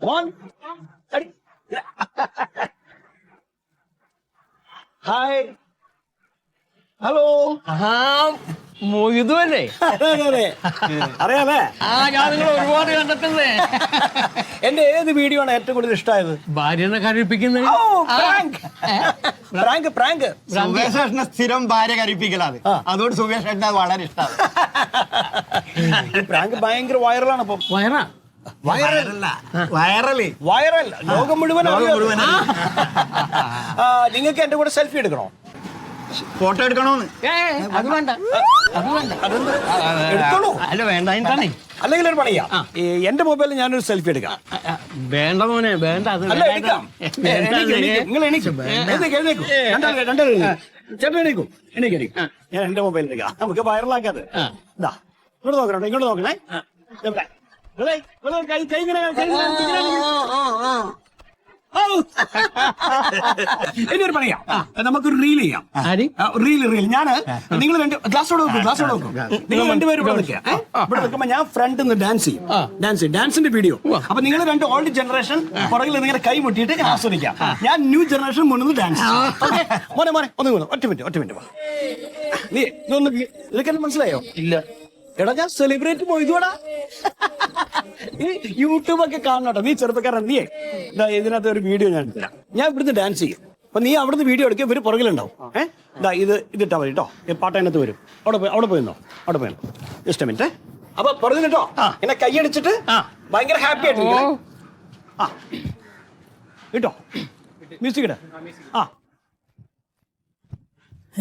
One. Ready? Hi. Hello. മൊയ്തുവല്ലേ? അറിയാലേ? ഞാൻ നിങ്ങൾ ഒരുപാട് കണ്ടിട്ടുണ്ട്. എന്റെ ഏത് വീഡിയോ ആണ് ഏറ്റവും കൂടുതൽ ഇഷ്ടമായത്? ഭാര്യനെ കരയിപ്പിക്കുന്നത്. സുവേഷേട്ടനെ സ്ഥിരം ഭാര്യ കരയിപ്പിക്കലാണ്. അതുകൊണ്ട് സുവേഷേട്ടന് അത് വളരെ ഇഷ്ടമാണ്. പ്രാങ്ക് ഭയങ്കര വൈറലാണ്. ഇപ്പൊ വൈറൽ ലോകം മുഴുവൻ. നിങ്ങൾക്ക് എന്റെ കൂടെ സെൽഫി എടുക്കണോ? ഫോട്ടോ എടുക്കണോന്ന്? അത് വേണ്ട, അത് വേണ്ട. എടുത്തോളൂ. അല്ല വേണ്ട, എന്താണ്? അല്ലെങ്കിൽ ഒരു പണിയാ, എന്റെ മൊബൈലിൽ ഞാനൊരു സെൽഫി എടുക്കാം. വേണ്ട മോനെ, വേണ്ട. അത് നിങ്ങൾ എണീക്കും. ചേട്ടൻ എണീക്കും. ഞാൻ എന്റെ മൊബൈലിൽ എടുക്കാം. നമുക്ക് വൈറലാക്കാതെ. ഇങ്ങോട്ട് നോക്കണോ? ഇങ്ങോട്ട് നോക്കണേ. ഇനി ഒരു പറയാം, നമുക്കൊരു റീൽ ചെയ്യാം. റീൽ ഞാന് നിങ്ങൾ ഗ്ലാസോടെ നോക്കും. നിങ്ങൾ രണ്ടുപേരും ഇവിടെ നിൽക്കുക. ഇവിടെ നിൽക്കുമ്പോ ഞാൻ ഫ്രണ്ട് നിന്ന് ഡാൻസ് ചെയ്യും. ഡാൻസിന്റെ വീഡിയോ. അപ്പൊ നിങ്ങൾ രണ്ട് ഓൾഡ് ജനറേഷൻ പുറകിൽ നിങ്ങനെ കൈ മുട്ടിയിട്ട് ആസ്വദിക്കാം. ഞാൻ ന്യൂ ജനറേഷൻ മുന്നിൽ ഡാൻസ്. മോനെ ഒറ്റ മിനിറ്റ്. നീ ഇതൊന്ന് ഇതൊക്കെ മനസ്സിലായോ? ഇല്ല. എടാ ഞാൻ സെലിബ്രേറ്റ് പോയതോടാ. ഈ യൂട്യൂബ് ഒക്കെ കാണണോട്ടോ. നീ ചെറുപ്പക്കാരൻ. നീ ഇതിനകത്ത് ഒരു വീഡിയോ ഞാൻ തരാം. ഞാൻ ഇവിടുന്ന് ഡാൻസ് ചെയ്യും. അപ്പൊ നീ അവിടുന്ന് വീഡിയോ എടുക്കുക. ഇവര് പുറകിലുണ്ടാവും. ഇതിട്ടാ മതി കേട്ടോ. പാട്ട് അതിനകത്ത് വരും. അവിടെ പോയിരുന്നോ? Just minute. അപ്പൊ പുറകിലിട്ടോ എന്നെ കൈയടിച്ചിട്ട് ഭയങ്കര ഹാപ്പി ആയിട്ട് കേട്ടോ. മ്യൂസിക് ഇടാ.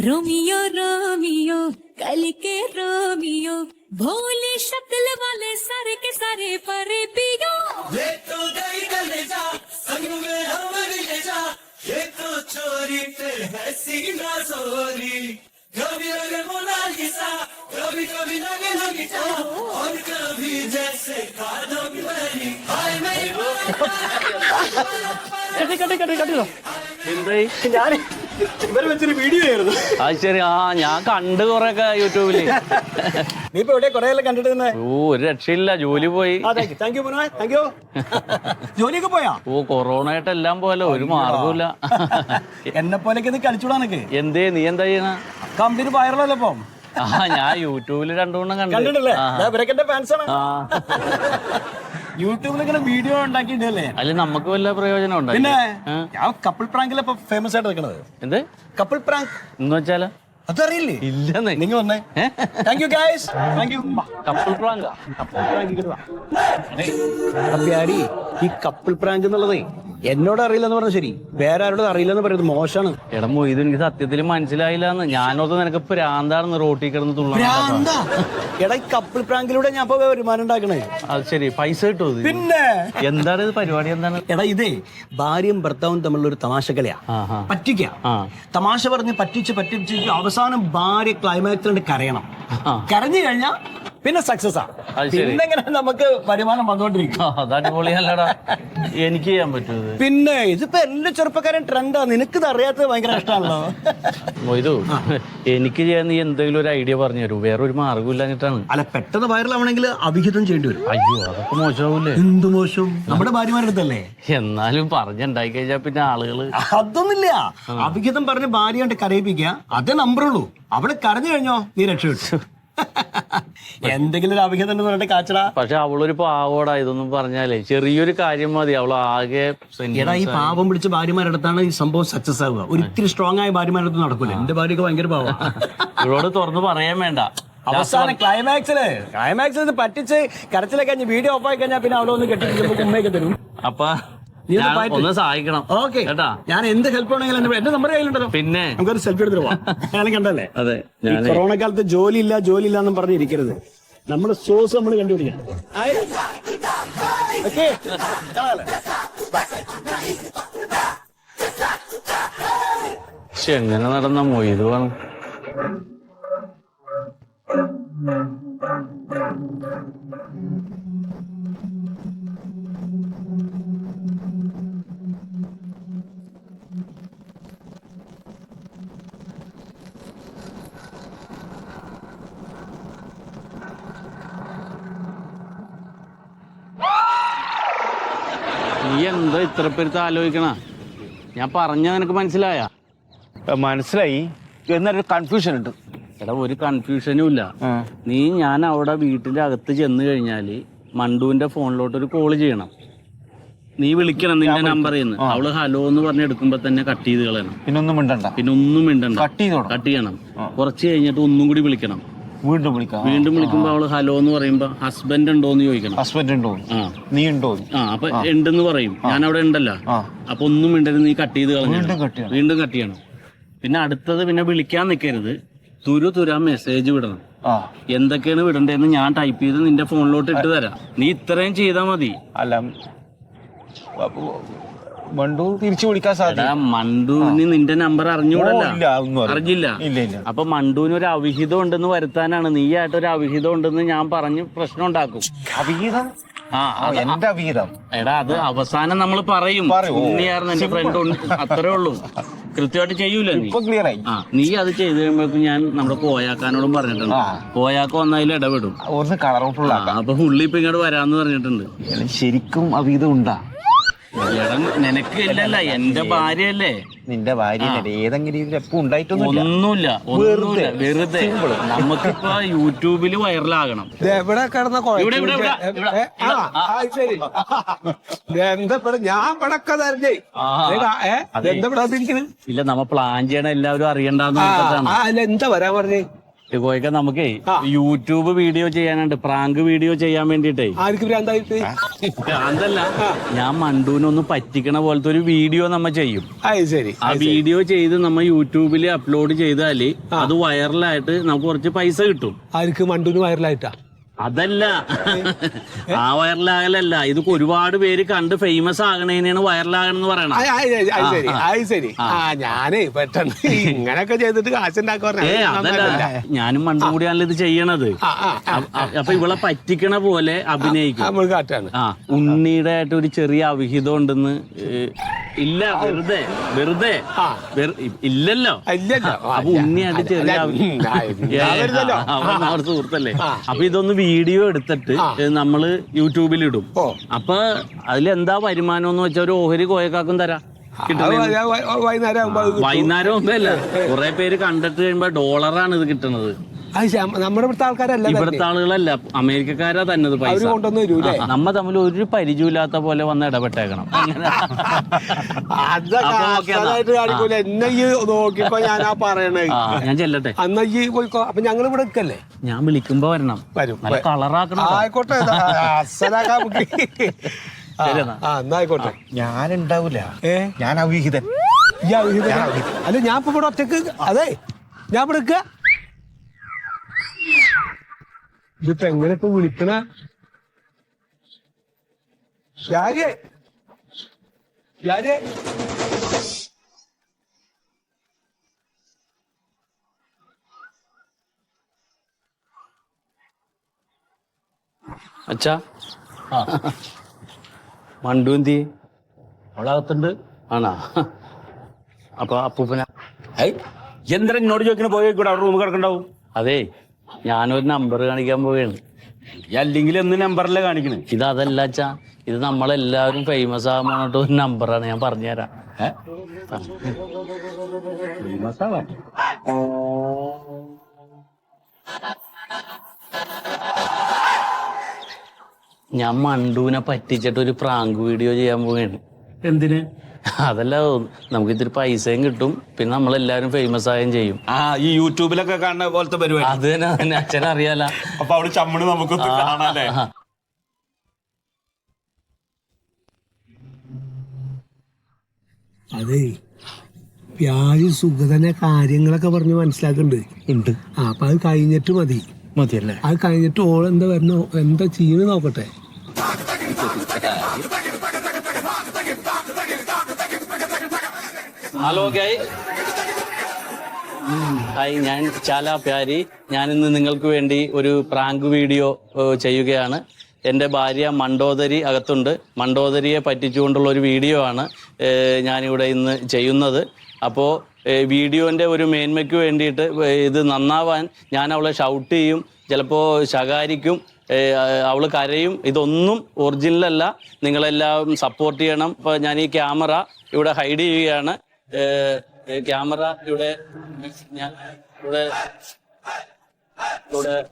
रोमियो रोमियो कल के रोमियो भोले शक्ल वाले सारे के सारे परे पियो ये तो गई कलेजा संग में हम ले जा ये तो चोरी पे है सीना चोरी कभी लगे मोनालिसा कभी लगे लगिटा और कभी जैसे कादम बनी हाय मेरी കട്ടോ. ഞാൻ ഇവരെ വെച്ചൊരു വീഡിയോ ആയിരുന്നു. അത് ശരി. ഞാൻ കണ്ട് കൊറേയൊക്കെ യൂട്യൂബില്. നീ ഇപ്പൊ എവിടെ കൊറേ കണ്ടിട്ട് തന്നെ? ഒരു രക്ഷയില്ല, ജോലി പോയി. Thank you. ജോലിയൊക്കെ പോയാ? കൊറോണ ആയിട്ട് എല്ലാം പോയല്ലോ, ഒരു മാർഗമില്ല. എന്നെ പോലെയൊക്കെ നീ കളിച്ചൂടാനൊക്കെ. നീ എന്താ ചെയ്യണ? കംപ്ലീറ്റ് വൈറലല്ലേ ഇപ്പം? ഞാൻ യൂട്യൂബില് രണ്ടുമൂന്നും കണ്ടിട്ടില്ലേ? ഇവരൊക്കെ എന്റെ ഫാൻസാണ്. യൂട്യൂബിൽ ഇങ്ങനെ വീഡിയോ ഉണ്ടാക്കിയിട്ടല്ലേ? അല്ല നമുക്ക് വല്ല പ്രയോജനം ഉണ്ടോ? പിന്നെ ഞാൻ കപ്പിൾ പ്രാങ്കിലെ ഫേമസ് ആയിട്ട് നിൽക്കണത്. എന്ത് കപ്പിൾ പ്രാങ്ക് എന്ന് വെച്ചാല്? അതറിയില്ലേ? ഇല്ലെന്നേ. നിങ്ങൾ വന്നേ. Thank you guys. Couple prank. ഈ കപ്പിൾ പ്രാങ്ക് എന്നുള്ളതേ എന്നോട് അറിയില്ലെന്ന് പറഞ്ഞ ശരി, വേറെ ആരോടും അറിയില്ലെന്ന് പറയുന്നത് മോശമാണ്. എടമോ, ഇത് എനിക്ക് സത്യത്തിൽ മനസ്സിലായില്ലാന്ന്. ഞാനോർത്ത് നിനക്ക് പ്രാന്താണെന്ന് റോട്ടി കിടന്ന് തുള്ളാൻ. എടാ, ഈ കപ്പിൾ പ്രാങ്കിലൂടെ ഞാൻ ഇപ്പൊ വരുമാനം ഉണ്ടാക്കണേ. അത് ശരി, പൈസ കിട്ടും. പിന്നെ എന്താണ് ഇത് പരിപാടി? എന്താണ്? എടാ, ഇതേ ഭാര്യയും ഭർത്താവും തമ്മിലുള്ള ഒരു തമാശ കളിയാ. പറ്റിക്ക തമാശ പറഞ്ഞ് പറ്റിച്ച് അവസാനം ഭാര്യ ക്ലൈമാക്സിലുണ്ട് കരയണം. കരഞ്ഞു കഴിഞ്ഞാ പിന്നെ സക്സസ് ആണ്. പിന്നെങ്ങനെ നമുക്ക് വരുമാനം വന്നോണ്ടിരിക്കും. അതടിപൊളിയല്ലടാ, എനിക്ക് ചെയ്യാൻ പറ്റൂ. പിന്നെ ഇതിപ്പോ എല്ലാ ചെറുപ്പക്കാരും ട്രെൻഡാ. നിനക്കിത് അറിയാത്തത് ഭയങ്കര ഇഷ്ടമാണല്ലോ. ഇത് എനിക്ക് ചെയ്യാൻ നീ എന്തെങ്കിലും ഒരു ഐഡിയ പറഞ്ഞു തരൂ. വേറൊരു മാർഗം ഇല്ലാഞ്ഞിട്ടാണ്. അല്ല, പെട്ടെന്ന് വൈറലാവണമെങ്കിൽ അഭിഹിതം ചെയ്യേണ്ടി വരും. അയ്യോ, അതൊക്കെ മോശമാവൂലേ? എന്ത് മോശം? നമ്മുടെ ഭാര്യമാരുടെ അടുത്തല്ലേ. എന്നാലും പറഞ്ഞുണ്ടായി കഴിഞ്ഞാ പിന്നെ ആളുകള് അതൊന്നുമില്ല. അഭിഹിതം പറഞ്ഞ് ഭാര്യ കൊണ്ട് കരയിപ്പിക്കുക, അതേ നമ്പറുള്ളൂ. അവള് കരഞ്ഞു കഴിഞ്ഞോ നീ രക്ഷപ്പെട്ടു. എന്തെങ്കിലും ഒരു അഭിഹിതം പറഞ്ഞിട്ട് കാച്ചടാ. പക്ഷെ അവളൊരു പാവോടാ. ഇതൊന്നും പറഞ്ഞാലേ ചെറിയൊരു കാര്യം മതി, അവള് ആകെ. ഈ പാവം പിടിച്ച ഭാര്യമാരുടെ അടുത്താണ് ഈ സംഭവം സക്സസ് ആവുക. ഒരിത്തിരി സ്ട്രോങ് ആയ ഭാര്യമാരുടെ അടുത്ത് നടക്കൂല. എന്റെ ഭാര്യക്ക് ഭയങ്കര പാവ. ഇവളോട് തുറന്ന് പറയാൻ വേണ്ട. അവസാനം ക്ലൈമാക്സിൽ പറ്റിച്ച് കരച്ചിലൊക്കെ കഴിഞ്ഞ് വീഡിയോ ഓഫ് ആയി കഴിഞ്ഞാൽ പിന്നെ അവളൊന്ന് കെട്ടി ഉമ്മയൊക്കെ തരും. അപ്പൊ ഒന്ന് സഹായിക്കണം. ഓക്കെ, ഞാൻ എന്ത് ഹെൽപ്പ് ആണെങ്കിലും എന്റെ നമ്പർ കയ്യിലുണ്ടല്ലോ. പിന്നെ നമുക്കൊരു സെൽഫി എടുത്തിട്ട് പോവാം. കണ്ടല്ലേ? അതെ, കൊറോണ കാലത്ത് ജോലി ഇല്ല എന്നും പറഞ്ഞിരിക്കരുത്. നമ്മള് സോഴ്സ് നമ്മൾ കണ്ടുപിടിക്കണം. എങ്ങനെ നടന്ന മൊയ്ത് വേണം. നീ എന്താ ഇത്ര പേരുത്ത് ആലോചിക്കണ? ഞാൻ പറഞ്ഞ നിനക്ക് മനസ്സിലായ? മനസ്സിലായി, എന്നൊരു കൺഫ്യൂഷൻ ഉണ്ട്. എടാ ഒരു കൺഫ്യൂഷനും ഇല്ല. ഞാൻ അവിടെ വീട്ടിന്റെ അകത്ത് ചെന്ന് കഴിഞ്ഞാല് മണ്ടുവിന്റെ ഫോണിലോട്ട് ഒരു കോള് ചെയ്യണം. നീ വിളിക്കണം നിന്റെ നമ്പറിൽ നിന്ന്. അവള് ഹലോ എന്ന് പറഞ്ഞ് എടുക്കുമ്പോ തന്നെ കട്ട് ചെയ്ത് കളയണം. പിന്നെ ഒന്നും മിണ്ടണ്ട. കട്ട് ചെയ്യണം. കുറച്ച് കഴിഞ്ഞിട്ട് ഒന്നും കൂടി വിളിക്കണം. വീണ്ടും വിളിക്കുമ്പോ അവള് ഹലോ എന്ന് പറയുമ്പോ ഹസ്ബൻഡ് ഉണ്ടോന്ന് ചോദിക്കണം. ഹസ്ബൻഡ് ഉണ്ടോ, നീ ഉണ്ടോ? അപ്പൊ ഉണ്ടെന്ന് പറയും. ഞാൻ അവിടെ ഉണ്ടല്ലോ. അപ്പൊ ഒന്നും മിണ്ടരുത്, നീ കട്ട് ചെയ്ത് കളഞ്ഞ. വീണ്ടും കട്ട് ചെയ്യണം. പിന്നെ അടുത്തത് പിന്നെ വിളിക്കാൻ നിൽക്കരുത്. തുരാ മെസ്സേജ് വിടണം. എന്തൊക്കെയാണ് വിടണ്ടേന്ന് ഞാൻ ടൈപ്പ് ചെയ്ത് നിന്റെ ഫോണിലോട്ട് ഇട്ട് തരാം. നീ ഇത്രയും ചെയ്താ മതി. അല്ല, മണ്ടു തിരിച്ചു വിളിക്കാൻ സാധ്യത. മണ്ടുവിന് നിന്റെ നമ്പർ അറിഞ്ഞില്ല. അപ്പൊ മണ്ടുവിന് ഒരു അവിഹിതം ഉണ്ടെന്ന് വരുത്താനാണ്. നീ ആയിട്ട് ഒരു അവിഹിതം ഉണ്ടെന്ന് ഞാൻ പറഞ്ഞ് പ്രശ്നം ഉണ്ടാക്കും. അവിഹിതം? എന്റെ അവിഹിതം? എടാ അത് അവസാനം നമ്മൾ പറയും. ഉണ്ണിയായിരുന്നു എന്റെ ഫ്രണ്ട്, അത്രേ ഉള്ളൂ. കൃത്യമായിട്ട് ചെയ്യൂല നീ. നീ അത് ചെയ്ത് കഴിയുമ്പോഴേക്കും ഞാൻ നമ്മുടെ കോയാക്കാനോടും പറഞ്ഞിട്ടുണ്ട്. കോയാക്ക വന്നതിൽ ഇടപെടും. അപ്പൊ പുള്ളി ഇപ്പൊ ഇങ്ങോട്ട് വരാന്ന് പറഞ്ഞിട്ടുണ്ട്. ശരിക്കും അവിഹിതം ഉണ്ടാ? നിനക്ക് ഇല്ലല്ല, എന്റെ ഭാര്യയല്ലേ. നിന്റെ ഭാര്യ ഏതെങ്കിലും രീതിയിൽ എപ്പോ ഒന്നുമില്ല. വെറുതെ നമുക്കിപ്പോ യൂട്യൂബില് വൈറലാകണം. ഇല്ല, നമ്മ പ്ലാൻ ചെയ്യണ എല്ലാവരും അറിയണ്ടെന്ന്. എന്താ വരാൻ പറഞ്ഞേ? കോയക്ക നമുക്കേ യൂട്യൂബ് വീഡിയോ ചെയ്യാനുണ്ട്, പ്രാങ്ക് വീഡിയോ ചെയ്യാൻ വേണ്ടിട്ടേ. അതല്ല, ഞാൻ മണ്ടുവിനൊന്ന് പറ്റിക്കണ പോലത്തെ ഒരു വീഡിയോ നമ്മ ചെയ്യും. ആ വീഡിയോ ചെയ്ത് നമ്മ യൂട്യൂബിൽ അപ്ലോഡ് ചെയ്താല് അത് വൈറലായിട്ട് നമുക്ക് കുറച്ച് പൈസ കിട്ടും. ആർക്ക്? മണ്ടുവിന് വൈറലായിട്ടാ? അതല്ല, ആ വൈറലാകലല്ല. ഇത് ഒരുപാട് പേര് കണ്ട് ഫേമസ് ആകണേനാണ് വൈറലാകണെന്ന് പറയണം. ഞാനേ പെട്ടെന്ന് ഇങ്ങനൊക്കെ ചെയ്തിട്ട് കാശുണ്ടാക്കാൻ. അതല്ല, ഞാനും മണ്ടും കൂടിയാണല്ലോ ഇത് ചെയ്യണത്. അപ്പൊ ഇവളെ പറ്റിക്കണ പോലെ അഭിനയിക്കും. ഉണ്ണിയുടെ ആയിട്ട് ഒരു ചെറിയ അവിഹിതം ഉണ്ടെന്ന്. ഇല്ല, വെറുതെ ഇല്ലല്ലോ. അപ്പൊ ഉണ്ണിയായിട്ട് ചെറിയ സുഹൃത്തല്ലേ. അപ്പൊ ഇതൊന്ന് വീഡിയോ എടുത്തിട്ട് നമ്മള് യൂട്യൂബിൽ ഇടും. അപ്പൊ അതിലെന്താ വരുമാനം എന്ന് വെച്ചാൽ ഒരു ഓഹരി കോയക്കാക്കും തരാം. വൈകുന്നേരം ഒന്നല്ല, കുറെ പേര് കണ്ടിട്ട് കഴിയുമ്പോ ഡോളറാണ് ഇത് കിട്ടുന്നത്. നമ്മുടെ ഇവിടുത്തെ ആൾക്കാരല്ല, ഇവിടുത്തെ ആളുകളല്ല, അമേരിക്കക്കാരാ തന്നെ പൈസ. നമ്മ തമ്മിൽ ഒരു പരിചയമില്ലാത്ത പോലെ വന്ന് ഇടപെട്ടേക്കണം. ഞാൻ ചെല്ലട്ടെ. അപ്പൊ ഞങ്ങൾ ഇവിടെ നിൽക്കല്ലേ? ഞാൻ വിളിക്കുമ്പോ വരണം. നല്ല കളറാക്കണം. ആയിക്കോട്ടെ, ആയിക്കോട്ടെ. ഞാനുണ്ടാവൂല, ഞാൻ അവിഹിതൻ. അല്ല, ഞാൻ ഇപ്പൊ ഇവിടെ ഒറ്റക്ക്. അതെ, ഞാൻ ഇവിടെ നിൽക്ക. ഇതിപ്പോ എങ്ങനെ ഇപ്പൊ വിളിക്കണ? അച്ഛാ, മണ്ടു എന്തി? അവളകത്തുണ്ട്. ആണോ? അപ്പൊ അപ്പൂപ്പന എന്തിനാ എന്നോട് ചോദിക്കണ? പോയി കൂടെ അവിടെ റൂം കിടക്കണ്ടാവും. അതെ, ഞാനൊരു നമ്പർ കാണിക്കാൻ പോവുകയാണ്. അല്ലെങ്കിൽ എന്ന് നമ്പറിലെ കാണിക്കണേ? ഇത് അതല്ല അച്ഛാ, ഇത് നമ്മളെല്ലാവരും ഫേമസ് ആകാൻ വേണ്ടിട്ട് ഒരു നമ്പറാണ്. ഞാൻ പറഞ്ഞുതരാം. ഞാൻ മണ്ടുവിനെ പറ്റിച്ചിട്ട് ഒരു പ്രാങ്ക് വീഡിയോ ചെയ്യാൻ പോവുകയാണ്. എന്തിന്? അതല്ല, നമുക്ക് ഇത്തിരി പൈസയും കിട്ടും, പിന്നെ നമ്മളെല്ലാരും ഫേമസ് ആവുകയും ചെയ്യും. ഈ യൂട്യൂബിലൊക്കെ കാണുന്ന പോലത്തെ പരിപാടി. അത് തന്നെ അച്ഛനറിയാല. അപ്പൊ അവിടെ ചമ്മണ് നമുക്കൊന്ന് കാണാല്ലേ? അതെ, വ്യാഴ് സുഗതനെ കാര്യങ്ങളൊക്കെ പറഞ്ഞ് മനസ്സിലാക്കുന്നുണ്ട്. അപ്പൊ അത് കഴിഞ്ഞിട്ട് മതിയല്ലേ? അത് കഴിഞ്ഞിട്ട് ഓളെന്താ വരണോ, എന്താ ചെയ്യുന്നത് നോക്കട്ടെ. ഹലോ ഹായ്, ഞാൻ ചാല പ്യാരി. ഞാനിന്ന് നിങ്ങൾക്ക് വേണ്ടി ഒരു പ്രാങ്ക് വീഡിയോ ചെയ്യുകയാണ്. എൻ്റെ ഭാര്യ മണ്ടോദരി അകത്തുണ്ട്. മണ്ടോദരിയെ പറ്റിച്ചുകൊണ്ടുള്ള ഒരു വീഡിയോ ആണ് ഞാനിവിടെ ഇന്ന് ചെയ്യുന്നത്. അപ്പോൾ വീഡിയോൻ്റെ ഒരു മേന്മയ്ക്ക് വേണ്ടിയിട്ട് ഇത് നന്നാവാൻ ഞാൻ അവളെ ഷൗട്ട് ചെയ്യും, ചിലപ്പോൾ ശകാരിക്കും, അവള് കരയും. ഇതൊന്നും ഒറിജിനൽ അല്ല. നിങ്ങളെല്ലാവരും സപ്പോർട്ട് ചെയ്യണം. ഇപ്പൊ ഞാൻ ഈ ക്യാമറ ഇവിടെ ഹൈഡ് ചെയ്യുകയാണ്. ക്യാമറ ഇവിടെ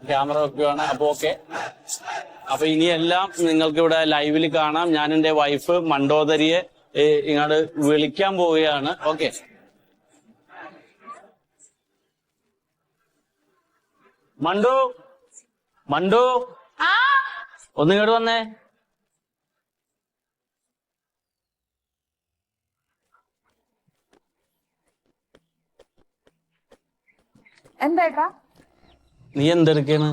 ക്യാമറ വെക്കുകയാണ്. അപ്പൊ ഓക്കെ. അപ്പൊ ഇനിയെല്ലാം നിങ്ങൾക്ക് ഇവിടെ ലൈവിൽ കാണാം. ഞാൻ എൻ്റെ വൈഫ് മണ്ടോദരിയെ ഇങ്ങോട്ട് വിളിക്കാൻ പോവുകയാണ്. ഓക്കെ. മണ്ടു മണ്ടു ഒന്നിങ്ങോട്ട് വന്നേ. എന്താ നീ എന്തെടുക്കാണ്?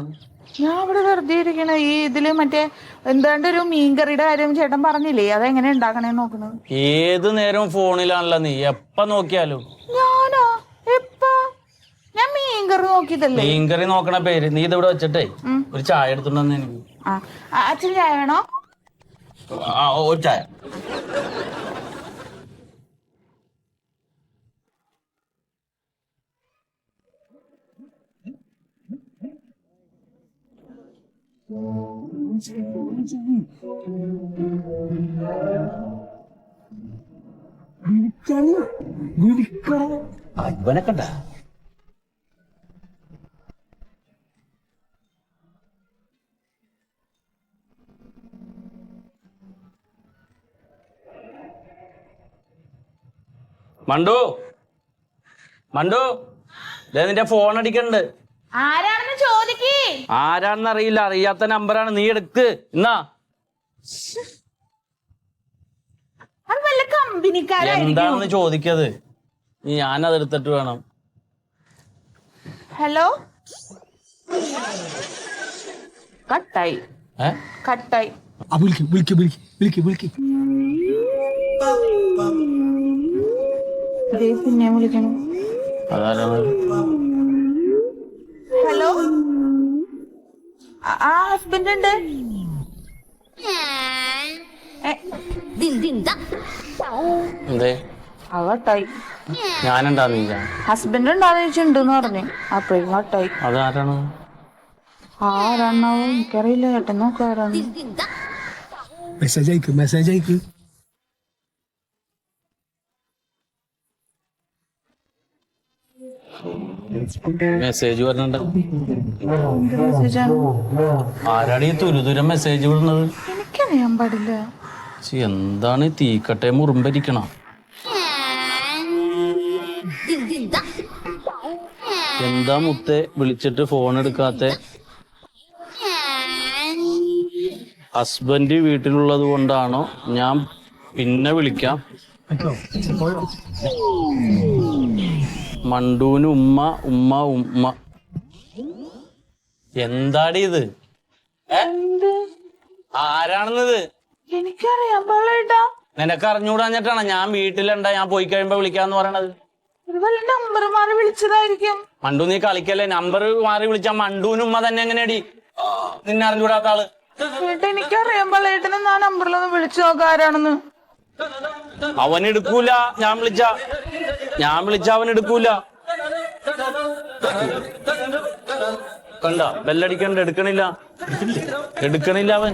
ഞാൻ ഇവിടെ വെറുതെ ഇരിക്കണ. ഈ ഇതില് മറ്റേ എന്താണ്ട് ഒരു മീൻകറിയുടെ കാര്യം ചേട്ടൻ പറഞ്ഞില്ലേ, അതെങ്ങനെ ഉണ്ടാക്കണേ നോക്കണത്. ഏത് നേരവും ഫോണിലാണല്ലോ നീ, എപ്പ നോക്കിയാലും. ഞാനോ എപ്പ? ഞാൻ മീൻകറി നോക്കിയതല്ലേ. മീൻകറി നോക്കണ പേര് നീ ഇതിവിടെ വെച്ചിട്ടേ ഒരു ചായ എടുത്തുണ്ടെന്ന് എനിക്ക്. അച്ഛൻ ചായ വേണോ? ഒരു ചായ. ഇവനക്കണ്ട മണ്ടു മണ്ടു നിന്റെ ഫോൺ അടിക്കണ്ട്. ആരാണെന്ന് ചോദിക്കേ. ആരാണെന്ന് അറിയില്ല, അറിയാത്ത നമ്പറാണ്. നീ എടുക്ക്. എന്നാ എന്താണെന്ന് ചോദിക്കത്. ഞാനത് എടുത്തിട്ട് വേണം. ഹലോ. കട്ടായി. കട്ടായി. പിന്നെ വിളിക്കണം. ഹലോ. ആ ഹസ്ബൻഡ് ഉണ്ട്. എന്തേ കട്ടായി. ഞാനുണ്ടാകുന്നില്ല. ഹസ്ബൻഡ് ഉണ്ടാന്ന് ചോദിച്ചിട്ടുണ്ടെന്ന് പറഞ്ഞു. അപ്പോഴേക്കും കട്ടായി. അതാരാണ്? ആരാണാവോ എനിക്കറിയില്ല. ചേട്ടൻ നോക്കാറാണ്. മെസ്സേജ് അയക്ക്. മെസ്സേജ് പറഞ്ഞിട്ടുണ്ട്. മെസ്സേജാണ്. ആരാണ് ഈ തുരുതുരം മെസ്സേജ് വിടുന്നത്? എനിക്കറിയാൻ പാടില്ല. എന്താണ് ഈ തീക്കട്ടെ മുറുമ്പരിക്കണം? എന്താ മുത്തെ വിളിച്ചിട്ട് ഫോൺ എടുക്കാത്ത? ഹസ്ബൻഡ് വീട്ടിലുള്ളത് കൊണ്ടാണോ? ഞാൻ പിന്നെ വിളിക്കാം. മണ്ടൂന് ഉമ്മ ഉമ്മ ഉമ്മ. എന്താടി ഇത്? ആരാണെന്നത്? എനിക്കറിയാൻ പാടില്ല. നിനക്ക് അറിഞ്ഞൂടാഞ്ഞിട്ടാണ് ഞാൻ വീട്ടിലുണ്ടാ, ഞാൻ പോയി കഴിയുമ്പോ വിളിക്കാന്ന് പറയണത്. നമ്പർ മാറി വിളിച്ചതായിരിക്കും. മണ്ടു നീ കളിക്കല്ലേ. നമ്പർ മാറി വിളിച്ചാ മണ്ടൂന് ഉമ്മ തന്നെ എങ്ങനെയാടി നിന്നെ അറിഞ്ഞൂടാത്ത ആള്? എനിക്കറിയാൻ പാടില്ല. ആ നമ്പറിലൊന്ന് വിളിച്ചു നോക്ക ആരാണെന്ന്. അവൻ എടുക്കൂല. ഞാൻ വിളിച്ച അവൻ എടുക്കൂല. കണ്ട ബെല്ലടിക്കണ്ട. എടുക്കണില്ല അവൻ.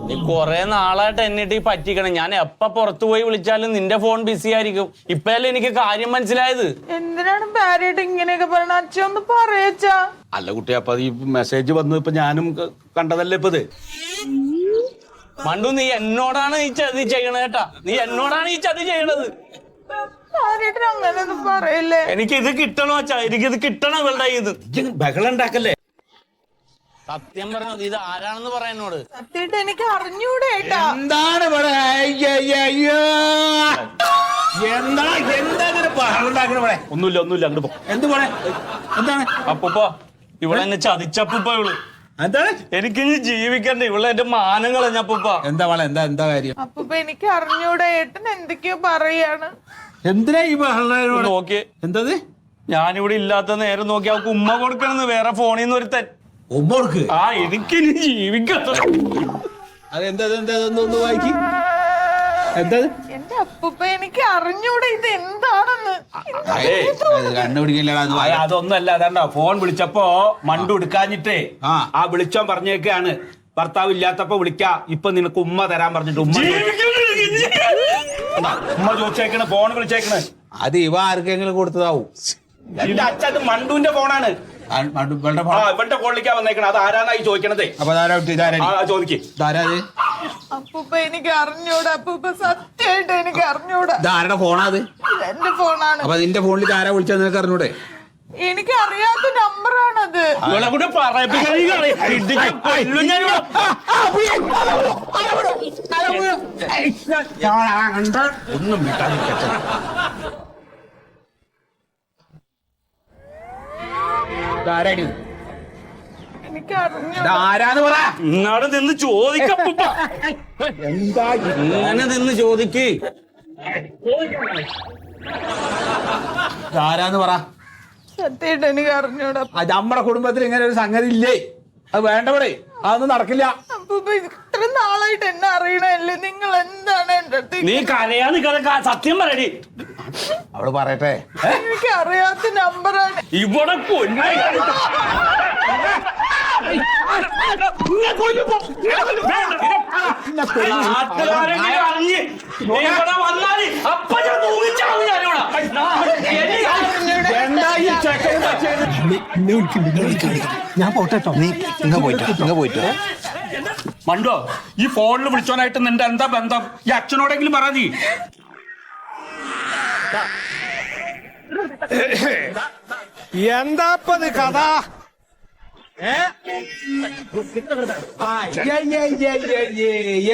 നീ കൊറേ നാളായിട്ട് എന്നിട്ട് ഈ പറ്റിക്കണം. ഞാൻ എപ്പ പുറത്തു പോയി വിളിച്ചാലും നിന്റെ ഫോൺ ബിസി ആയിരിക്കും. ഇപ്പഴല്ലേ എനിക്ക് കാര്യം മനസ്സിലായത്. എന്തിനാണ് ഭാര്യയായിട്ട് ഇങ്ങനെയൊക്കെ പറയണ? അച്ഛ ഒന്ന് പറയച്ചാ. അല്ല കുട്ടി, അപ്പൊ ഈ മെസ്സേജ് വന്നു ഇപ്പൊ ഞാനും കണ്ടതല്ലേ ഇപ്പത്. മണ്ടു നീ എന്നോടാണ് ഈ ചതി ചെയ്യണത് കേട്ടാ. നീ എന്നോടാണ് ഈ ചതി ചെയ്യണത്. അങ്ങനെയൊന്നും പറയല്ലേ. എനിക്കിത് കിട്ടണോ അച്ഛാ? എനിക്കിത് കിട്ടണം. ഇവളുടെ ഇത് ബഹളം ഉണ്ടാക്കല്ലേ. സത്യം പറഞ്ഞത് ഇത് ആരാണെന്ന് പറയാനോട്. സത്യമായിട്ട് എനിക്ക് അറിഞ്ഞൂടെ ഏട്ടാ. എന്താണ് ഇവിടെ? എന്താണ് ബഹളം ഉണ്ടാക്കണ ഇവിടെ? ഒന്നുമില്ല അങ്ങോട്ട് പോ. എന്ത് പോലെ? എന്താണ് അപ്പൂപ്പ ഇവിടെ എന്നെ ചതിച്ചപ്പൂപ്പ. ഇവള് എന്താണ്? എനിക്കിനി ജീവിക്കണ്ടേ. ഇവളെ എന്റെ മാനം കളഞ്ഞ അപ്പൂപ്പ. എന്താ വള? എന്താ കാര്യം? അപ്പൂപ്പ എനിക്ക് അറിഞ്ഞൂടെ. ഏട്ടൻ എന്തൊക്കെയോ പറയാണ്. എന്തിനാ ഈ ബഹളം? നോക്കിയേ. എന്തത്? ഞാനിവിടെ ഇല്ലാത്ത നേരം നോക്കി അവൾക്ക് ഉമ്മ കൊടുക്കണെന്ന് വേറെ ഫോണിൽ നിന്ന് ഒരുത്തൻ. ഉമ്മക്ക്? ആ എനിക്കിനി ജീവിക്കണ്ട. അതെന്താ? ഒന്ന് വായിക്കി. എന്താ എന്റെ അപ്പൂപ്പ എനിക്ക് അറിഞ്ഞൂടെ ഇത് എന്താണെന്ന്. കണ്ടുപിടിക്കില്ലടാ അതൊന്നല്ല, അതാണ്ടോ ഫോൺ വിളിച്ചപ്പോ മണ്ടു എടുക്കാഞ്ഞിട്ടേ ആ വിളിച്ചോൻ പറഞ്ഞേക്കാണ് ഭർത്താവ് ഇല്ലാത്തപ്പോ വിളിക്കാ, ഇപ്പൊ നിനക്ക് ഉമ്മ തരാൻ പറഞ്ഞിട്ട് ഉമ്മ ചോദിച്ചേക്കണ, ഫോൺ വിളിച്ചേക്കണ്. അത് ഇവ ആർക്കെങ്കിലും കൊടുത്തതാവും. എന്റെ അച്ഛൻ അത് മണ്ടുവിന്റെ ഫോണാണ്. ഇവന്റെ ഫോണിലേക്കാ വന്നേക്കണ. അത് ആരാന്നായി ചോദിക്കണതേ. അപ്പൊ ചോദിക്കേ അപ്പൂപ്പ എനിക്ക് അറിഞ്ഞൂടാ. അപ്പൂപ്പ സത്യമായിട്ട് എനിക്ക് അറിഞ്ഞൂടാ. ആരുടെ ഫോണാ അത്? എന്റെ ഫോണാണ്. അപ്പൊ നിന്റെ ഫോണിൽ ആരാ വിളിച്ചത് നിനക്ക് അറിഞ്ഞൂടെ? എനിക്ക് അറിയാത്ത നമ്പറാണത്. ഒന്നും വിട്ടാതിരിക്കട്ടെ. എനിക്ക് അറിഞ്ഞൂടാ. ആരാന്ന് പറ. ഇങ്ങോട്ട് നിന്ന് ചോദിക്കപ്പ. എന്താ ഇങ്ങനെ നിന്ന് ചോദിക്ക്. ആരാന്ന് പറ. സത്യമായിട്ട് എനിക്ക് അറിഞ്ഞൂടാ. അത് നമ്മുടെ കുടുംബത്തിൽ ഇങ്ങനെ ഒരു സംഗതി ഇല്ലേ? അത് വേണ്ടവിടെ, അതൊന്നും നടക്കില്ല. അപ്പൂപ്പ ഇത്ര നാളായിട്ട് എന്നെ അറിയണല്ലേ, നിങ്ങൾ എന്താണ് എന്റെ അടുത്ത്? നീ കരയാന്ന് സത്യം പറയടി. അവള് പറയട്ടെ. എനിക്ക് അറിയാത്ത നമ്പറാണ്. ഇവിടെ അറിഞ്ഞ് ഇവിടെ വന്നാല് അപ്പൊ ഞാൻ തൂങ്ങിച്ചാവും. ഞാൻ പോട്ടെട്ടോ. നീ ഇങ്ങ പോയിട്ടോ. മണ്ടോ, ഈ ഫോണിൽ വിളിച്ചോനായിട്ട് നിന്റെ എന്താ ബന്ധം? ഈ അച്ഛനോടെങ്കിലും പറ നീ. എന്താപ്പത് കഥ?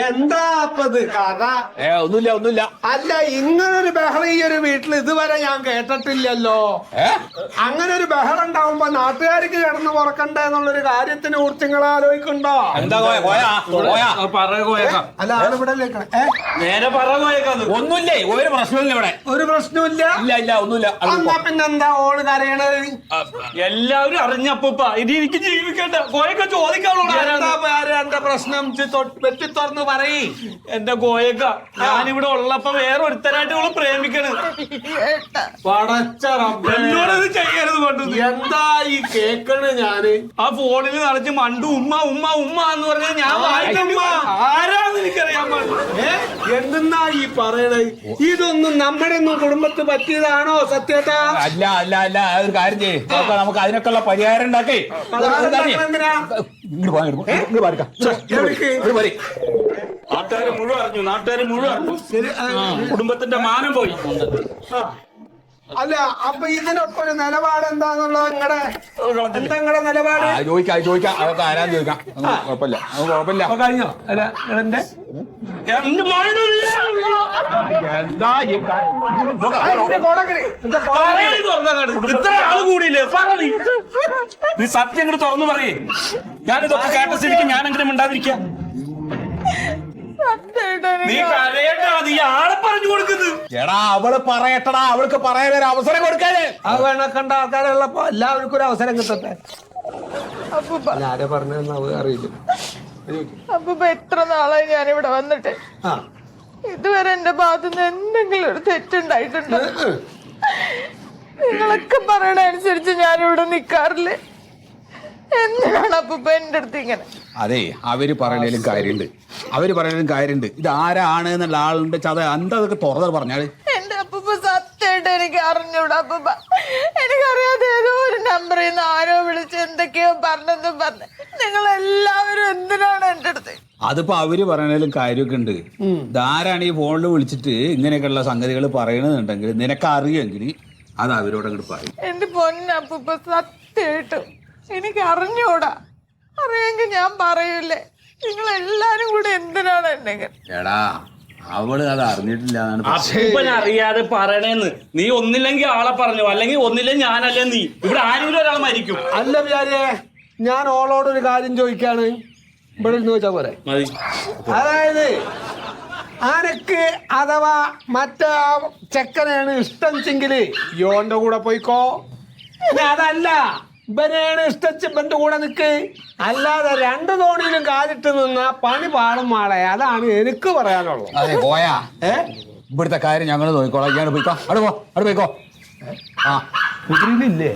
എന്താപ്പത് കഥ? ഒന്നുമില്ല. അല്ല, ഇങ്ങനൊരു ബഹളം ഈ ഒരു വീട്ടിൽ ഇതുവരെ ഞാൻ കേട്ടിട്ടില്ലല്ലോ. അങ്ങനെ ഒരു ബഹളം ഉണ്ടാവുമ്പോ നാട്ടുകാർക്ക് കിടന്ന് ഉറക്കണ്ടേ എന്നുള്ളൊരു കാര്യത്തിനെ കുറിച്ച് നിങ്ങൾ ആലോചിക്കണ്ടോ? എന്താ അല്ല, ആളിവിടെ നേരെ പറയേക്കാന്ന്. ഒന്നുമില്ലേ, ഒരു പ്രശ്നമില്ല ഇവിടെ. ഒരു പ്രശ്നമില്ല. ഇല്ല ഒന്നുമില്ല. എന്നാ പിന്നെന്താ ഓള് കരയണത്? എല്ലാവരും അറിഞ്ഞപ്പ ഇനി എനിക്ക് ജീവിക്കണ്ട. കോയൊക്കെ ചോദിക്കാനുള്ളൂ. എന്റെ പ്രശ്നം വെട്ടി തുറന്ന് പറയ്. എന്റെ കോയക്ക, ഞാനിവിടെ ഉള്ളപ്പോ വേറെ ഒരുത്തരായിട്ട് ഇവള് പ്രേമിക്കണ്. എന്നോടത് ചെയ്യരുത് പണ്ടു. എന്താ ഈ കേക്കണ് ഞാന്? ആ ഫോണിൽ നിറച്ച് മണ്ടു ഉമ്മ ഉമ്മ ഉമ്മ എന്ന് പറഞ്ഞാൽ ഞാൻ വായിക്കുമ്പോ ആരാന്ന് എനിക്കറിയാൻ പാടില്ല. എന്തെന്നാ ഈ പറയണത്? ഇതൊന്നും നമ്മുടെ ഒന്നും കുടുംബത്ത് പറ്റിയതാണോ സത്യേട്ടാ? അല്ല ഒരു കാര്യം ചെയ്യ്. നമുക്ക് അതിനൊക്കെ ഉള്ള പരിഹാരം ഉണ്ടാക്കേ. നാട്ടുകാര് മുഴുവൻ അറിഞ്ഞു. കുടുംബത്തിന്റെ മാനം പോയി. അല്ല, അപ്പൊ ഇതിനൊക്കെ ഒരു നിലപാട് എന്താന്നുള്ളത് നിങ്ങളുടെ നിലപാട്? ചോദിക്കാം അതൊക്കെ ആരാന്ന് ചോദിക്കാം. കുഴപ്പമില്ല. കഴിഞ്ഞോ? അല്ല എന്റെ ഇത്ര ആള് കൂടിയില്ലേ? നീ സത്യം ഇങ്ങോട്ട് തുറന്നു പറയേ. ഞാനിതൊക്കെ കേട്ട സ്ഥിതിക്ക് ഞാൻ എങ്ങനെ മിണ്ടാതിരിക്കാം? നീ കരയണ്ട, നീ ആളെ പറഞ്ഞു കൊടുക്കുന്നത്. എടാ അവള് പറയട്ടടാ, അവൾക്ക് പറയാൻ ഒരു അവസരം കൊടുക്കാനേ. ആ വേണക്കണ്ട ആൾക്കാരുള്ളപ്പോ എല്ലാവർക്കും ഒരു അവസരം കിട്ടട്ടെ. ആരെ പറഞ്ഞെന്ന് അറിയില്ല. അപ്പൂപ്പ എത്ര നാളായി ഞാനിവിടെ വന്നിട്ട് ഇതുവരെ എന്റെ ഭാഗത്തുനിന്ന് എന്തെങ്കിലും ഒരു തെറ്റുണ്ടായിട്ടുണ്ടോ? നിങ്ങളൊക്കെ പറയണ അനുസരിച്ച് ഞാനിവിടെ നിക്കാറില്ലേ? എന്തിനാണ് അപ്പൂപ്പ എന്റെ അടുത്ത് ഇങ്ങനെ? അതെ, അവര് പറയണേലും കാര്യമുണ്ട്. ഇത് ആരാണ് എന്നുള്ള ആളുണ്ട് ചത അതൊക്കെ തുറന്നു പറഞ്ഞാല്. എന്റെ അപ്പൂപ്പ സത്യമായിട്ട് എനിക്ക് അറിഞ്ഞൂടാ. അപ്പൂപ്പ എനിക്കറിയാതെ ഏതോ ഒരു നമ്പറിൽ നിന്ന് ആരോ വിളിച്ച് എന്തൊക്കെയോ പറഞ്ഞെന്നും പറഞ്ഞ് നിങ്ങൾ എല്ലാവരും എന്തിനാണ് എന്റെ അടുത്ത്? അതിപ്പോ അവര് പറയണേലും കാര്യമൊക്കെ ഉണ്ട്. ഇതാരാണ് ഈ ഫോണിൽ വിളിച്ചിട്ട് ഇങ്ങനെയൊക്കെയുള്ള സംഗതികൾ പറയണമെന്നുണ്ടെങ്കിൽ നിനക്ക് അറിയുമെങ്കിൽ അത് അവരോട് അങ്ങോട്ട് പറയും. എന്റെ പൊന്നപ്പൂപ്പ സത്യമായിട്ടും എനിക്ക് അറിഞ്ഞൂടാ. അറിയെങ്കിൽ ഞാൻ പറയൂലേ. നിങ്ങൾ എല്ലാരും കൂടെ എന്തിനാണ് എന്നെ? എടാ അവള് അത് അറിഞ്ഞിട്ടില്ല. അറിയാതെ പറയണേന്ന്. നീ ഒന്നില്ലെങ്കിൽ ആളെ പറഞ്ഞു, അല്ലെങ്കിൽ ഒന്നില്ലെങ്കിൽ ഞാനല്ലേ നീ. ഇവിടെ ആരെങ്കിലും ഒരാൾ മരിക്കും. അല്ല വിചാരേ, ഞാൻ ഓളോടൊരു കാര്യം ചോദിക്കാണ്. ഇവിടെ ചോദിച്ചാ പോരെ? അതായത് ആനക്ക് അഥവാ മറ്റേ ചെക്കനെയാണ് ഇഷ്ടം വെച്ചെങ്കില് യോന്റെ കൂടെ പോയിക്കോ. അതല്ല, ഇവനെയാണ് ഇഷ്ടച്ച് ഇവന്റെ കൂടെ നിക്ക്. അല്ലാതെ 2 തോണിയിലും കാലിട്ട് നിന്ന പണി പാടും മാളെ. അതാണ് എനിക്ക് പറയാനുള്ളത്. അതെ പോയാ ഇവിടുത്തെ കാര്യം ഞങ്ങൾ നോക്കിക്കോളാം. ഇയാൾ പോയിക്കോ, അവിടെ പോയിക്കോ. ആ കുതിരയിലില്ലേ?